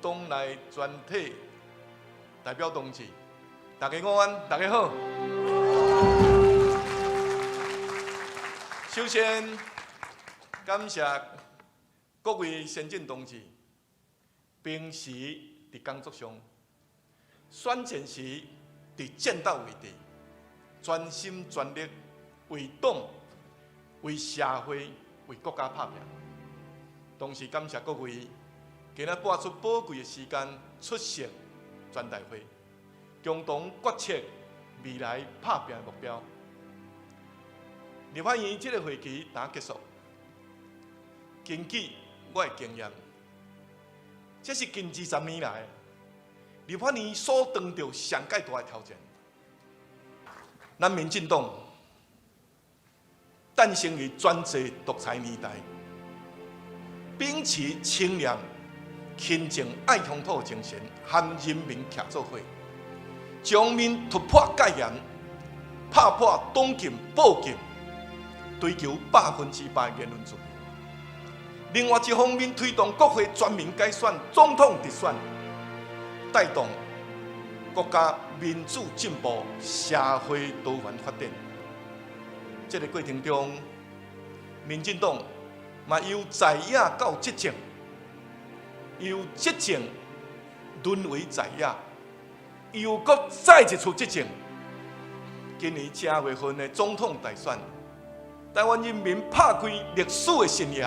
党内全体代表同志，大家午安，大家好。首先，感谢各位先进同志，平时伫工作上，选前时伫战斗位置，专心全力为党、为社会、为国家拍拼。同时感谢各位。 今日拨出宝贵的时间出席全大会，共同决策未来拍拼的目标。立法院这个会期刚结束，根据我的经验，这是近20年来立法院所遇到上界大的挑战。咱民进党诞生于专制独裁年代，秉持清廉。 亲情爱乡土精神，和人民徛做伙，将面突破戒严，拍破党禁报禁，追求100%言论自由。另外一方面，推动国会全面改选、总统直选，带动国家民主进步、社会多元发展。这个过程中，民进党嘛由在野到执政。 由执政沦为在野，又搁再一次执政。今年10月份的总统大选，台湾人民拍开历史的新页，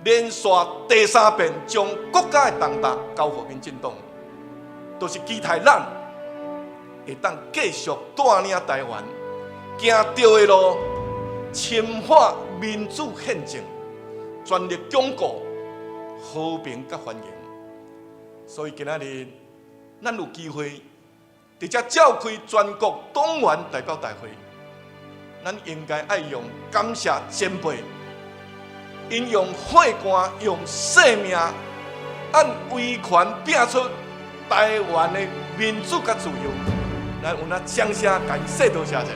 连续第3遍将国家的重担交予民进党，都是期待咱会当继续带领台湾行对的路，深化民主宪政，全力巩固。 和平甲繁荣，所以今仔日咱有机会直接召开全国党员代表大会，咱应该爱用感谢前辈，因用血汗、用生命，按威权拼出台湾的民主甲自由，咱有那掌声感谢多谢者。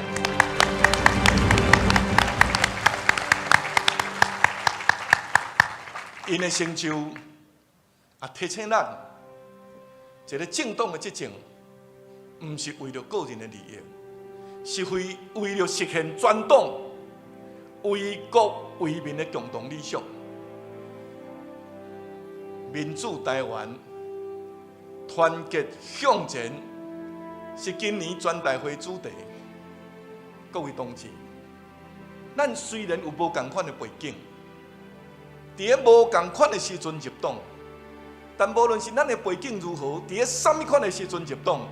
因的成就也提醒咱，一个政党的执政，不是为了个人的利益，是为了实现全党为国为民的共同理想。民主台湾团结向前，是今年全大会主题。各位同志，咱虽然有无同款的背景。 伫个无共款的时阵入党，但无论是咱的背景如何，伫个什么款的时阵入党，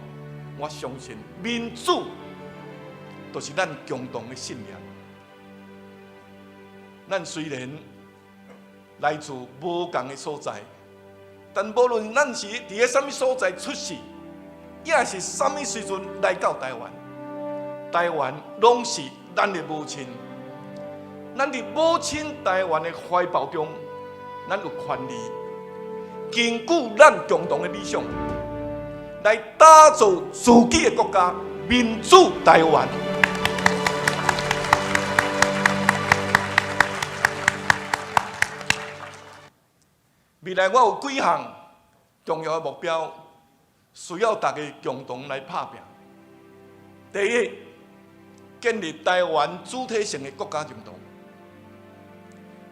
我相信民主都是咱共同的信仰。咱虽然来自无共的所在，但无论咱是伫个什么所在出世，也是什么时阵来到台湾，台湾拢是咱的母亲。 咱伫母亲台湾的怀抱中，咱有权利坚固咱共同的理想，来打造自己的国家——民主台湾。未来我有几项重要的目标，需要大家共同来拍拼。第一，建立台湾主体性的国家认同。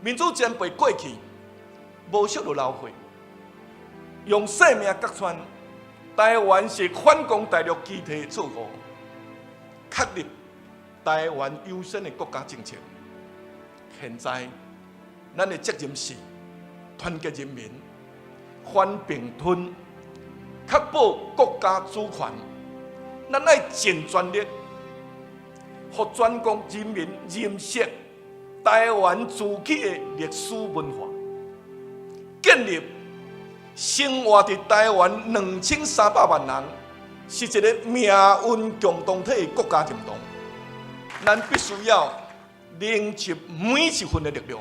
民主前辈过去，无惜就流血，用生命割穿。台湾是反攻大陆基地的错误，确立台湾优先的国家政策。现在，咱的责任是团结人民，反并吞，确保国家主权。咱爱尽全力，让全国人民认识。 台湾自己的历史文化，建立生活在台湾2300万人，是一个命运共同体的国家认同。咱必须要凝集每一份的力量，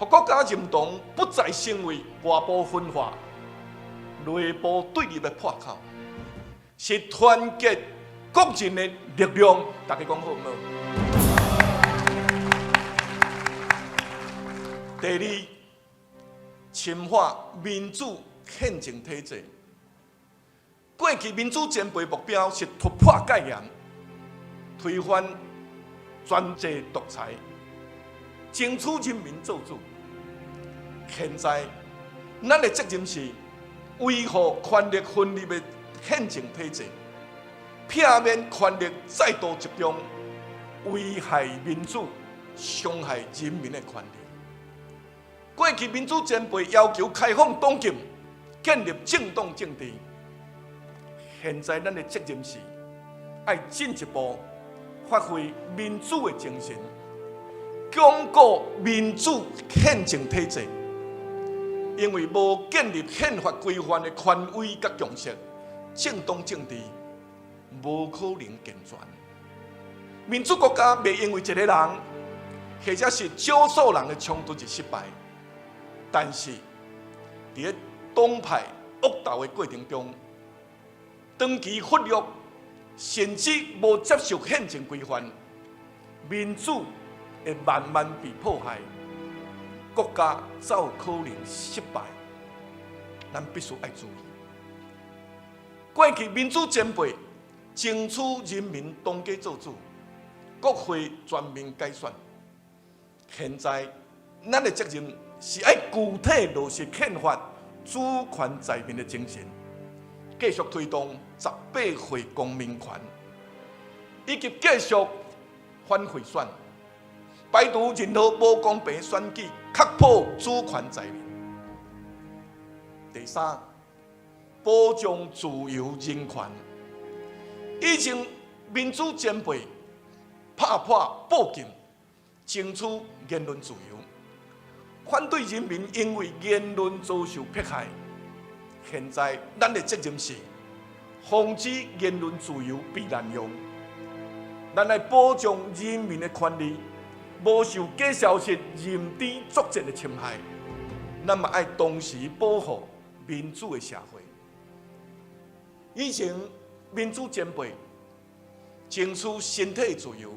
让国家认同不再成为外部分化、内部对立的破口，是团结国人的力量。大家讲好唔好？ 第二，深化民主宪政体制。过去民主前辈目标是突破戒严，推翻专制独裁，争取人民做主。现在，咱的责任是维护权力分立的宪政体制，避免权力再度集中，危害民主、伤害人民的权利。过去民主前辈要求开放党禁，建立政党政治。现在咱的责任是，要进一步发挥民主的精神，巩固民主宪政体制。因为无建立宪法规范的权威甲共识，政党政治无可能健全。民主国家袂因为一个人或者是少数人的冲突就失败，但是伫党派恶斗的过程中，长期忽略甚至无接受宪政规范，民主会慢慢被迫害，国家才有可能失败。咱必须要注意，过去民主前辈争取人民当家做主，国会全面改选。现在咱的责任是要具体落实宪法主权在民的精神。继续推动18岁公民权，以及继续反贿选，排除任何无公平选举，确保主权在民。第三，保障自由人权。以前民主前辈拍破报禁，争取言论自由，反对人民因为言论遭受迫害。现在，咱的责任是防止言论自由被滥用。咱来保障人民的权利，无受假消息、认知作战的侵害。咱嘛爱同时保护民主的社会。以前民主前辈争取身体自由，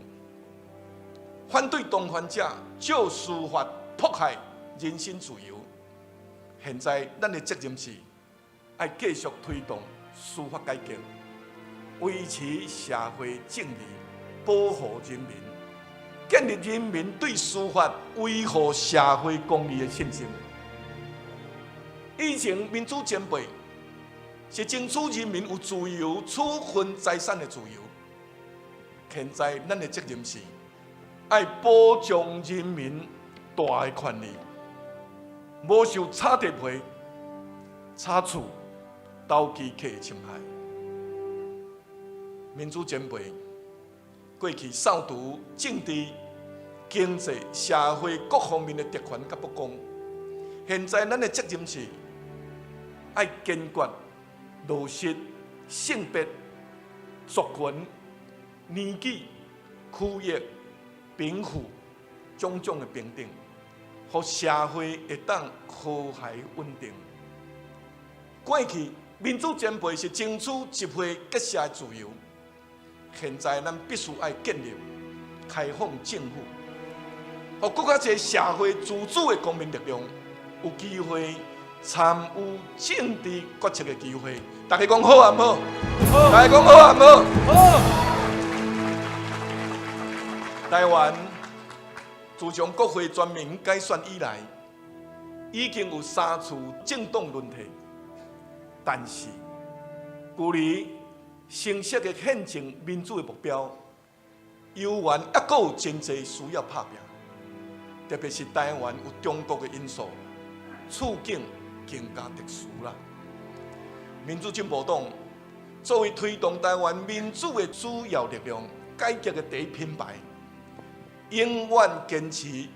反对同犯者借司法迫害人身自由。现在，咱的责任是要继续推动司法改革，维持社会正义，保护人民，建立人民对司法维护社会公义的信心。以前民主前辈是争取人民有自由处分财产的自由，现在咱的责任是要保障人民大的权利，无受炒地皮、炒厝、投机客的侵害。民主前辈过去扫除政治、经济、社会各方面的特权甲不公，现在咱的责任是要坚决落实性别、族群、年纪、区域、贫富种种的平等，让社会会当和谐稳定。过去民主前辈是争取集会结社的自由，现在咱必须要建立开放政府，让更加多社会自主的公民力量有机会参与政治决策的机会。大家讲好啊，唔好？好。大家讲好啊，唔好？好。台湾自从国会全面改选以来，已经有3次政党轮替。但是，距离成熟的宪政民主的目标，犹原还阁有真侪需要打拼。特别是台湾有中国的因素，处境更加特殊啦。民主进步党作为推动台湾民主的主要力量，改革的第一品牌，永远坚持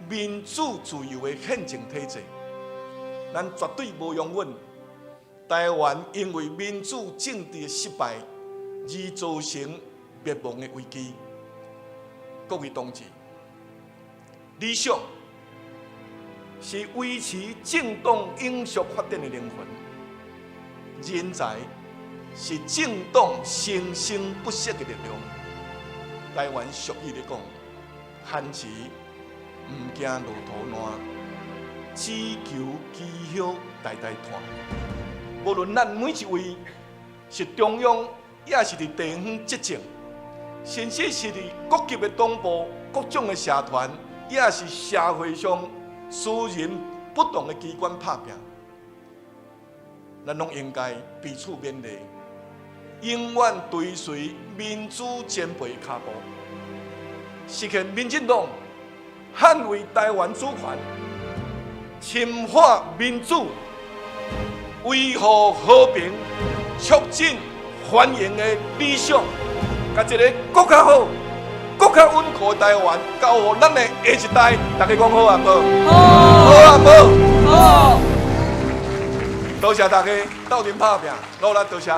民主自由的宪政体制。咱绝对无容忍台湾因为民主政治的失败而造成灭亡的危机。各位同志，理想是维持政党永续发展的灵魂，人才是政党生生不息的力量。台湾俗语咧讲，旱时唔惊路途烂，只求枝叶代代传。无论咱每一位是中央，也是伫地方执政，甚至是伫各级的党部、各种的社团，也是社会上私人不同的机关拍拼，咱拢应该彼此勉励，永远追随民主前辈的脚步，实现民进党捍卫台湾主权、深化民主、维护和平、促进繁荣的理想，甲一个更较好、更较稳固的台湾交予咱的下一代。大家讲好啊无？好啊无？好。多谢大家斗阵拍拼，努力多谢。